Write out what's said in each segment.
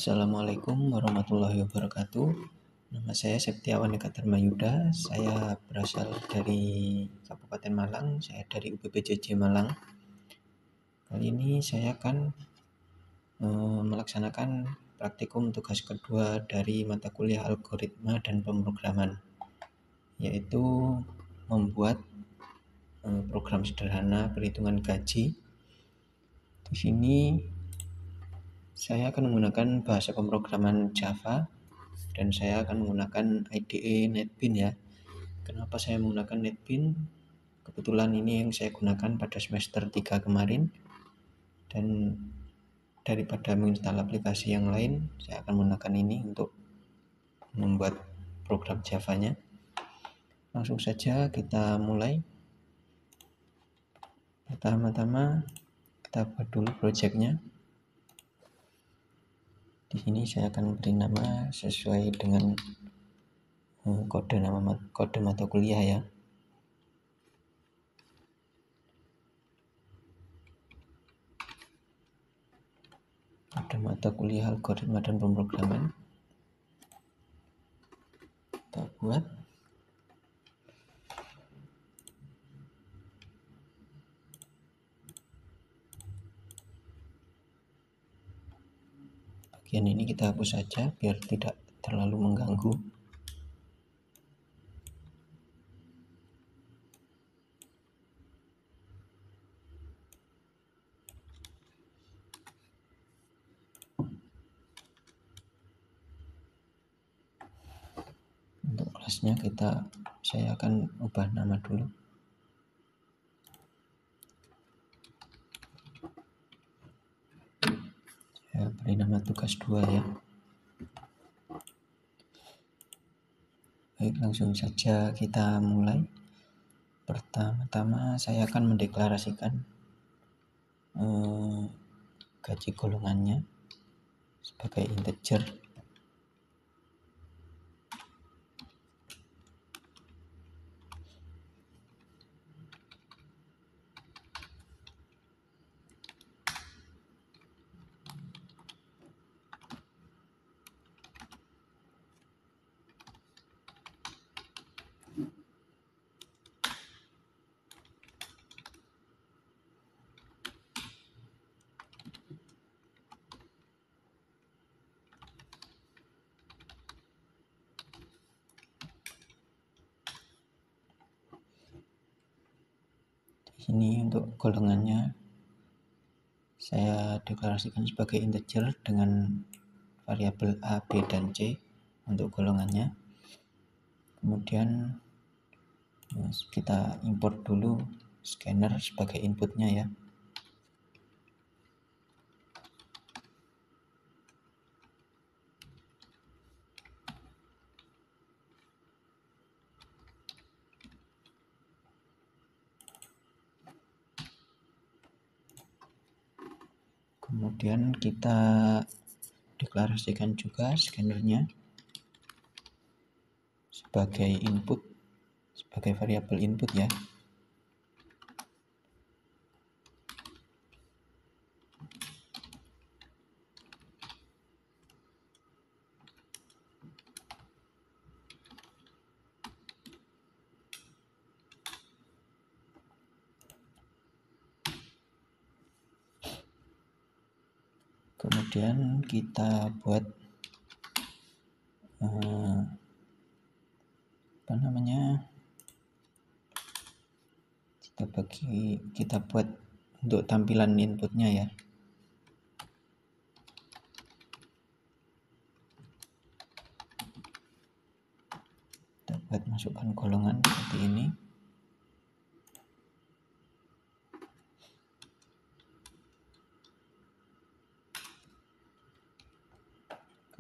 Assalamualaikum warahmatullahi wabarakatuh. Nama saya Septiawan Eka Dharmayuda. Saya berasal dari Kabupaten Malang. Saya dari UPPJJ Malang. Kali ini saya akan melaksanakan praktikum tugas kedua dari mata kuliah algoritma dan pemrograman, yaitu membuat program sederhana perhitungan gaji. Di sini saya akan menggunakan bahasa pemrograman Java dan saya akan menggunakan IDE NetBeans ya. Kenapa saya menggunakan NetBeans? Kebetulan ini yang saya gunakan pada semester 3 kemarin, dan daripada menginstal aplikasi yang lain, saya akan menggunakan ini untuk membuat program Java-nya. Langsung saja kita mulai. Pertama-tama kita buat dulu project-nya. Di sini saya akan beri nama sesuai dengan kode mata kuliah ya. Kode mata kuliah algoritma dan pemrograman. Kita buat. Bagian ini kita hapus saja biar tidak terlalu mengganggu. Untuk kelasnya saya akan ubah nama dulu. Saya beri nama tugas 2 ya. Baik, langsung saja kita mulai. Pertama-tama saya akan mendeklarasikan gaji golongannya sebagai integer. Ini untuk golongannya saya deklarasikan sebagai integer dengan variabel A, B, dan C untuk golongannya. Kemudian kita import dulu scanner sebagai inputnya ya. Kemudian kita deklarasikan juga scannernya sebagai input, sebagai variabel input ya. Kemudian kita buat kita buat untuk tampilan inputnya ya. Kita buat masukkan golongan seperti ini.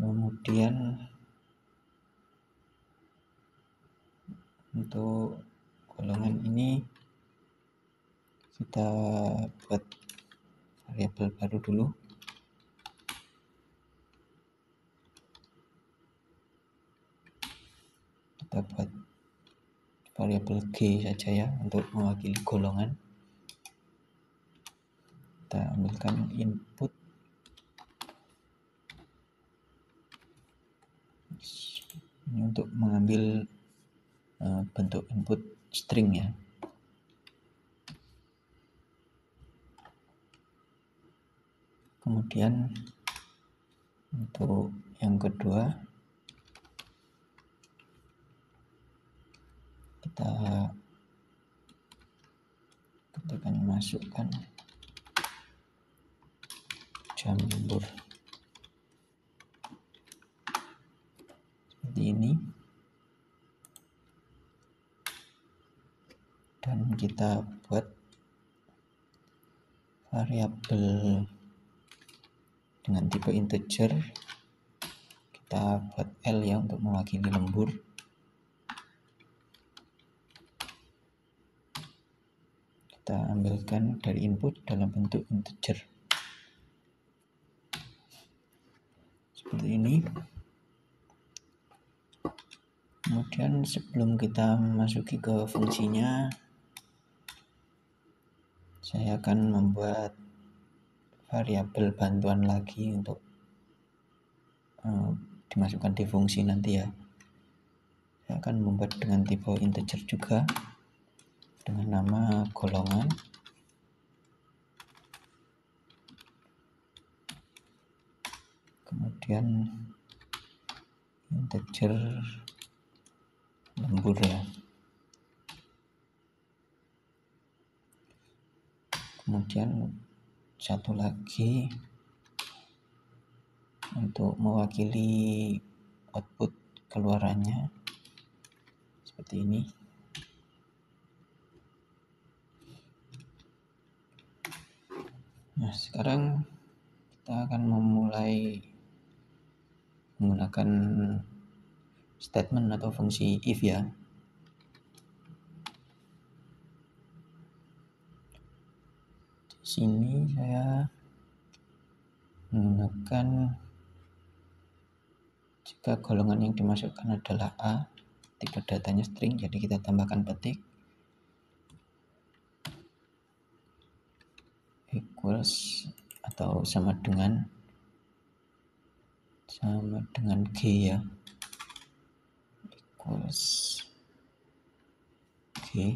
Kemudian untuk golongan ini kita buat variabel baru dulu. Kita buat variabel G saja ya untuk mewakili golongan. Kita ambilkan input Ini untuk mengambil bentuk input string ya. Kemudian untuk yang kedua, kita ketikkan masukkan jam lembur seperti ini, dan kita buat variabel dengan tipe integer. Kita buat L ya untuk mewakili lembur. Kita ambilkan dari input dalam bentuk integer seperti ini. Kemudian sebelum kita masuki ke fungsinya, saya akan membuat variabel bantuan lagi untuk dimasukkan di fungsi nanti ya. Saya akan membuat dengan tipe integer juga, dengan nama golongan. Kemudian integer lembur ya. Kemudian satu lagi untuk mewakili output keluarannya seperti ini. Nah, sekarang kita akan memulai menggunakan statement atau fungsi if ya. Di sini saya menggunakan jika golongan yang dimasukkan adalah A, tipe datanya string, jadi kita tambahkan petik equals atau sama dengan G ya, equals G.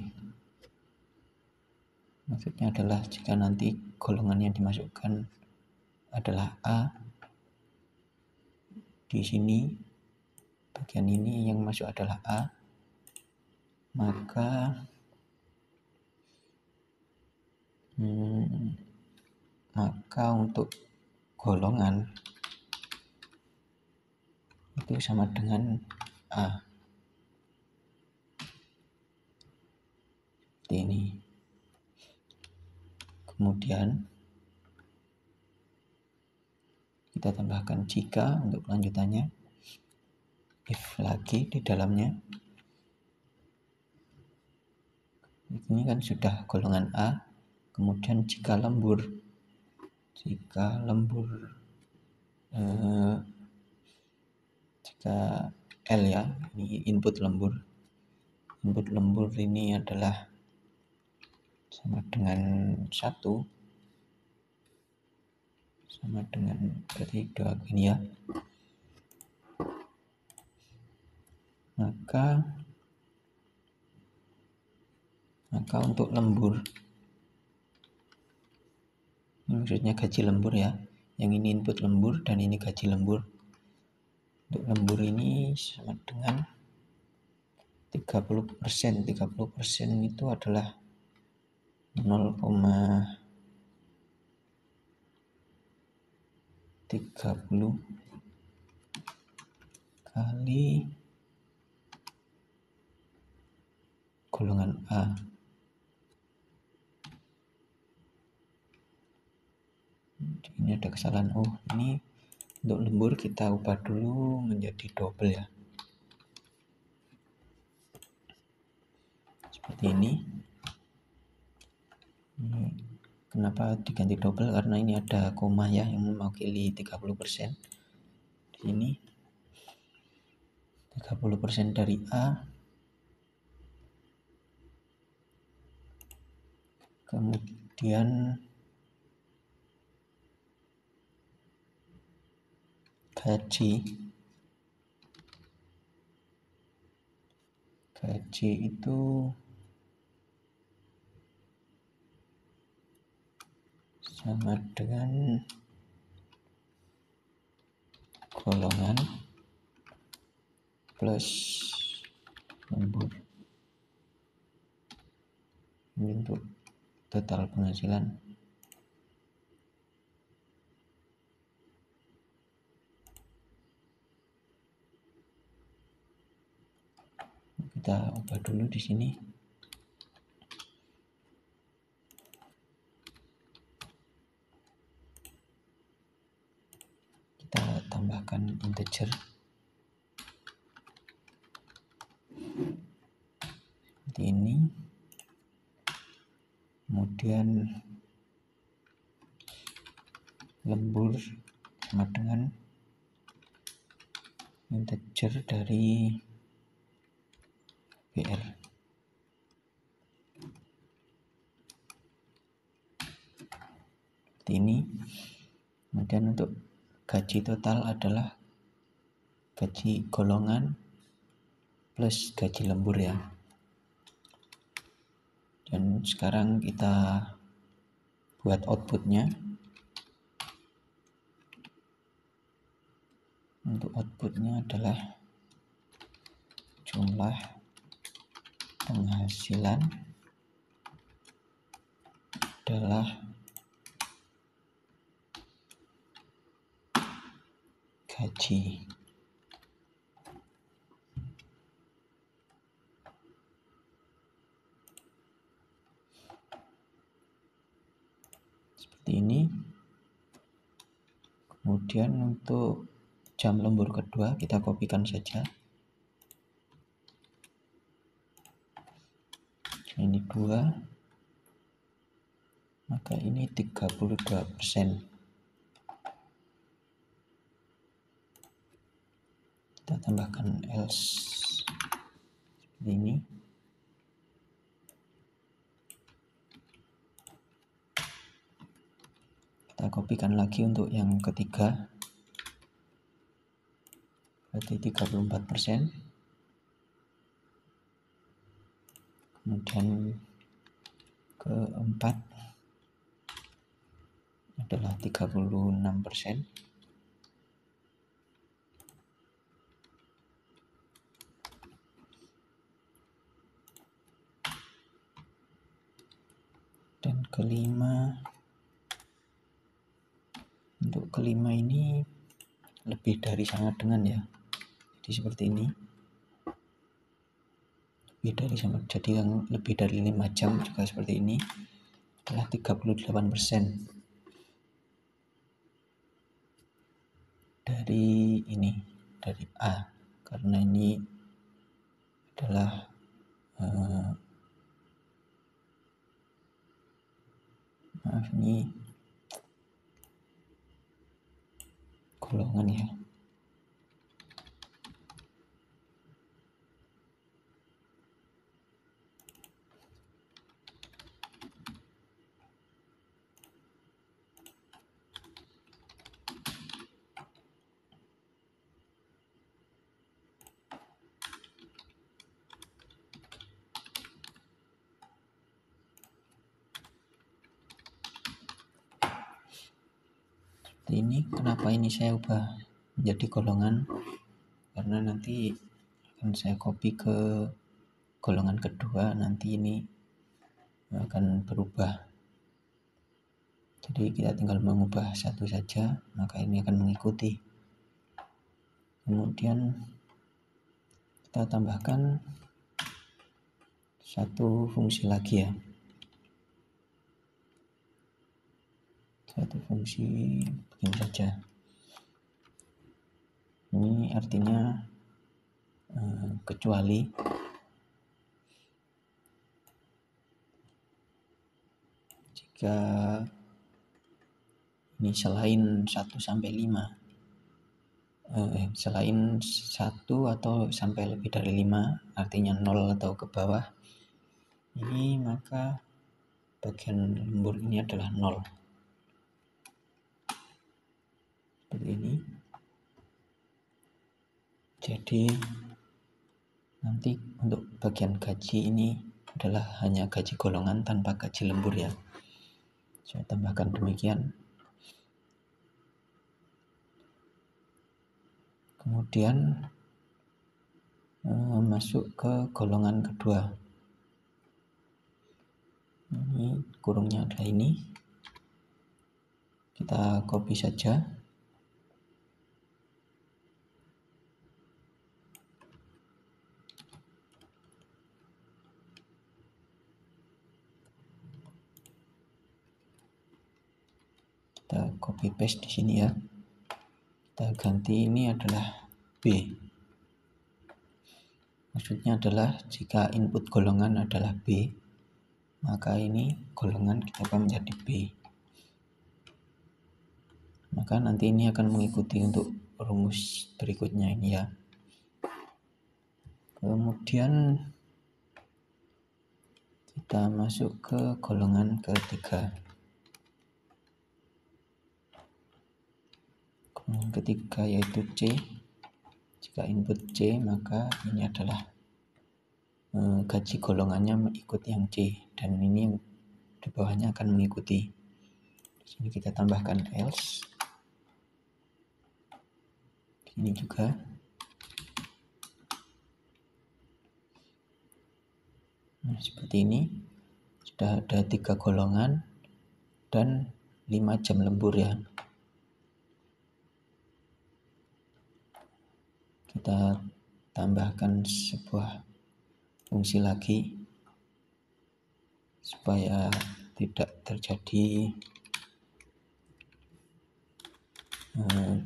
Maksudnya adalah jika nanti golongan yang dimasukkan adalah A, di sini bagian ini yang masuk adalah A, maka untuk golongan itu sama dengan A seperti ini. Kemudian kita tambahkan jika untuk kelanjutannya, if lagi di dalamnya. Ini kan sudah golongan A. Kemudian jika lembur jika L ya, ini input lembur ini adalah sama dengan 1, sama dengan berarti 2 ini ya, maka untuk lembur, ini maksudnya gaji lembur ya, yang ini input lembur dan ini gaji lembur. Untuk lembur ini sama dengan 30%. 30% itu adalah 0,30 kali golongan A. Ini ada kesalahan. Ini untuk lembur kita ubah dulu menjadi double ya, seperti ini. Kenapa diganti double? Karena ini ada koma ya yang mewakili 30%. Di sini 30% dari A, kemudian gaji gaji itu sama dengan golongan plus lembur. Ini untuk total penghasilan. Kita ubah dulu di sini. Kita tambahkan integer. Seperti ini. Kemudian lembur sama dengan integer dari BR. Seperti ini. Kemudian untuk gaji total adalah gaji golongan plus gaji lembur ya. Dan sekarang kita buat outputnya. Untuk outputnya adalah jumlah penghasilan adalah gaji. Seperti ini. Kemudian untuk jam lembur kedua kita kopikan saja. Ini 2, maka ini 32%. Kita tambahkan else seperti ini. Kita kopikan lagi untuk yang ketiga, berarti 34%. Kemudian keempat adalah 36%. Dan kelima, untuk kelima ini lebih dari sama dengan ya. Jadi seperti ini. Jadi yang lebih dari 5 jam juga seperti ini adalah 38% dari A, karena ini adalah ini golongan ya. Ini kenapa ini saya ubah menjadi golongan, karena nanti akan saya copy ke golongan kedua, nanti ini akan berubah. Jadi kita tinggal mengubah satu saja, maka ini akan mengikuti. Kemudian kita tambahkan satu fungsi lagi ya. Satu fungsi begini saja. Ini artinya kecuali jika ini selain 1 sampai 5, selain 1 atau sampai lebih dari 5, artinya 0 atau ke bawah, ini maka bagian lembur ini adalah 0. Seperti ini. Jadi Nanti untuk bagian gaji ini adalah hanya gaji golongan tanpa gaji lembur ya. Saya tambahkan demikian. Kemudian masuk ke golongan kedua. Ini kurungnya adalah ini. Kita copy saja. Kita copy paste di sini ya. Kita ganti ini adalah B. Maksudnya adalah jika input golongan adalah B, maka ini golongan kita akan menjadi B. Maka nanti ini akan mengikuti untuk rumus berikutnya ini ya. Kemudian kita masuk ke golongan ketiga. Golongan ketiga yaitu C. Jika input C, maka ini adalah gaji golongannya mengikuti yang C, dan ini yang di bawahnya akan mengikuti. Di sini kita tambahkan else. Ini juga. Nah, seperti ini. Sudah ada 3 golongan dan 5 jam lembur ya. Kita tambahkan sebuah fungsi lagi supaya tidak terjadi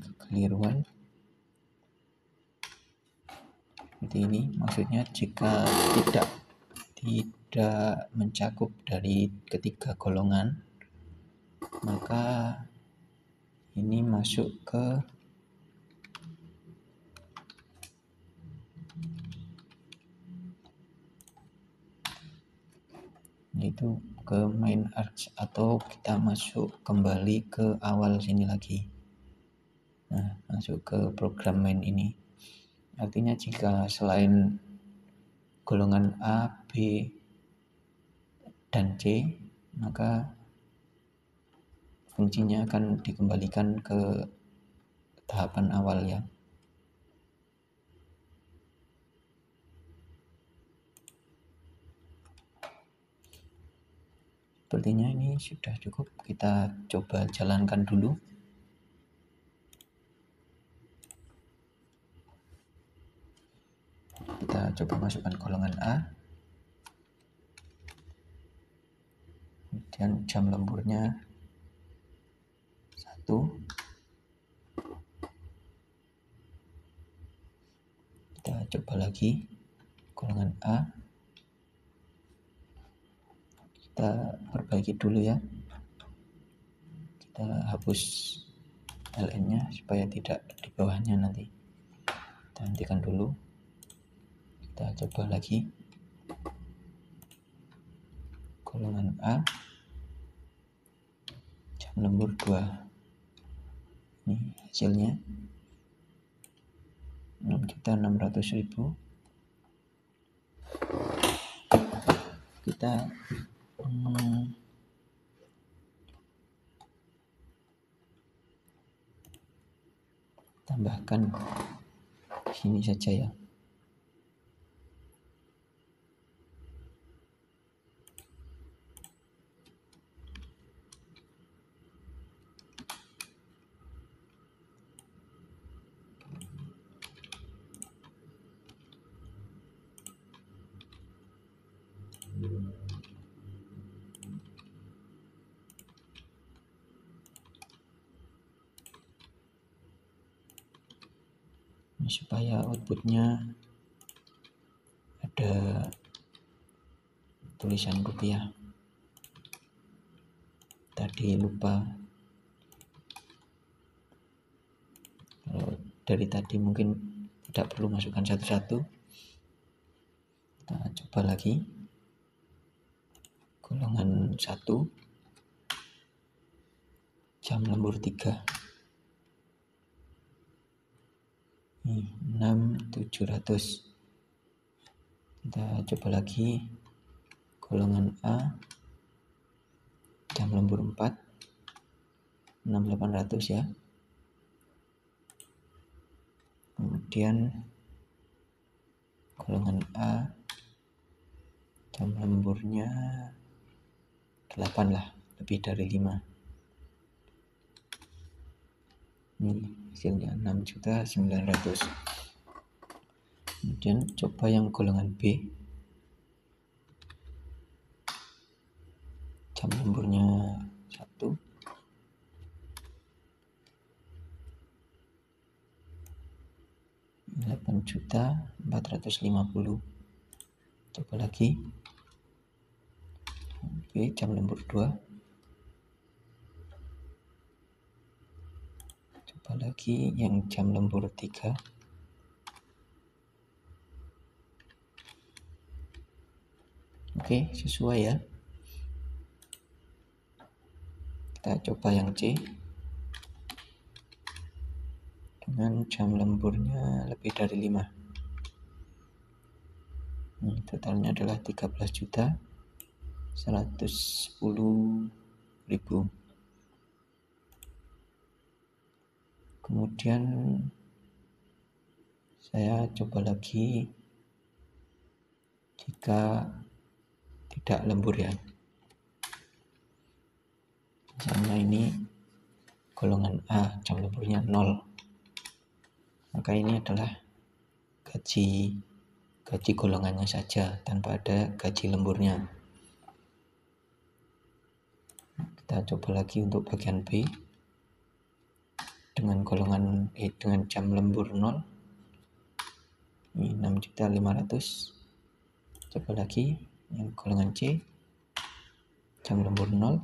kekeliruan. Seperti ini, maksudnya jika tidak mencakup dari ketiga golongan, maka ini masuk ke yaitu ke main arch, atau kita masuk kembali ke awal sini lagi. Nah, masuk ke program main ini. Artinya jika selain golongan A, B, dan C, maka fungsinya akan dikembalikan ke tahapan awal ya. Sepertinya ini sudah cukup. Kita coba jalankan dulu. Kita coba masukkan golongan A. Kemudian jam lemburnya 1. Kita coba lagi golongan A. Kita perbaiki dulu ya. Kita hapus ln-nya supaya tidak di bawahnya nanti. Kita hentikan dulu. Kita coba lagi golongan A, jam lembur 2. Ini hasilnya 6.600.000. Kita tambahkan sini saja ya. Ini supaya outputnya ada tulisan rupiah. Tadi lupa, kalau dari tadi mungkin tidak perlu masukkan satu-satu. Kita coba lagi golongan 1, jam lembur 3. 6.700. Kita coba lagi golongan A, jam lembur 4, 6.800 ya. Kemudian golongan A, jam lemburnya 8 lah, lebih dari 5. Ini hasilnya 6.900.000. Kemudian coba yang golongan B, jam lemburnya 1, 8.450.000. Coba lagi B, jam lembur 2, coba lagi yang jam lembur 3, oke, sesuai ya. Kita coba yang C dengan jam lemburnya lebih dari 5. Totalnya adalah 13.110.000. Kemudian saya coba lagi jika tidak lembur ya. Misalnya ini golongan A, jam lemburnya 0. Maka ini adalah gaji golongannya saja tanpa ada gaji lemburnya. Kita coba lagi untuk bagian B dengan dengan jam lembur 0. Ini 6.500.000. Coba lagi yang golongan C, jam lembur 0,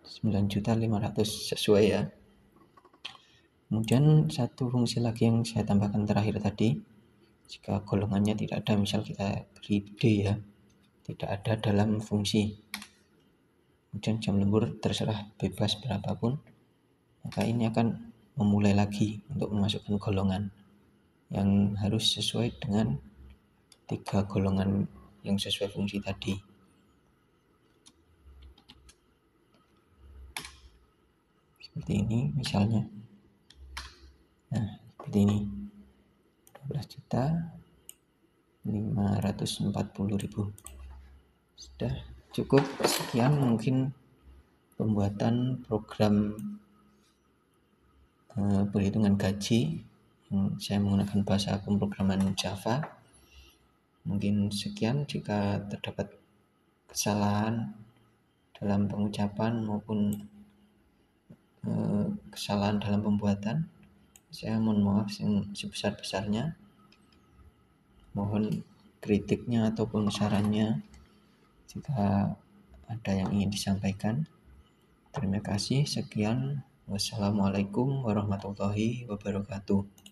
9.500.000, sesuai ya. Kemudian satu fungsi lagi yang saya tambahkan terakhir tadi, jika golongannya tidak ada, misal kita beri D ya, tidak ada dalam fungsi, kemudian jam lembur terserah bebas berapapun, maka ini akan memulai lagi untuk memasukkan golongan yang harus sesuai dengan 3 golongan yang sesuai fungsi tadi. Seperti ini misalnya. Nah, seperti ini. 12.540.000. Sudah cukup sekian mungkin pembuatan program perhitungan gaji yang saya menggunakan bahasa pemrograman Java. Mungkin sekian. Jika terdapat kesalahan dalam pengucapan maupun kesalahan dalam pembuatan, saya mohon maaf yang sebesar-besarnya. Mohon kritiknya ataupun sarannya jika ada yang ingin disampaikan. Terima kasih, sekian. Wassalamualaikum warahmatullahi wabarakatuh.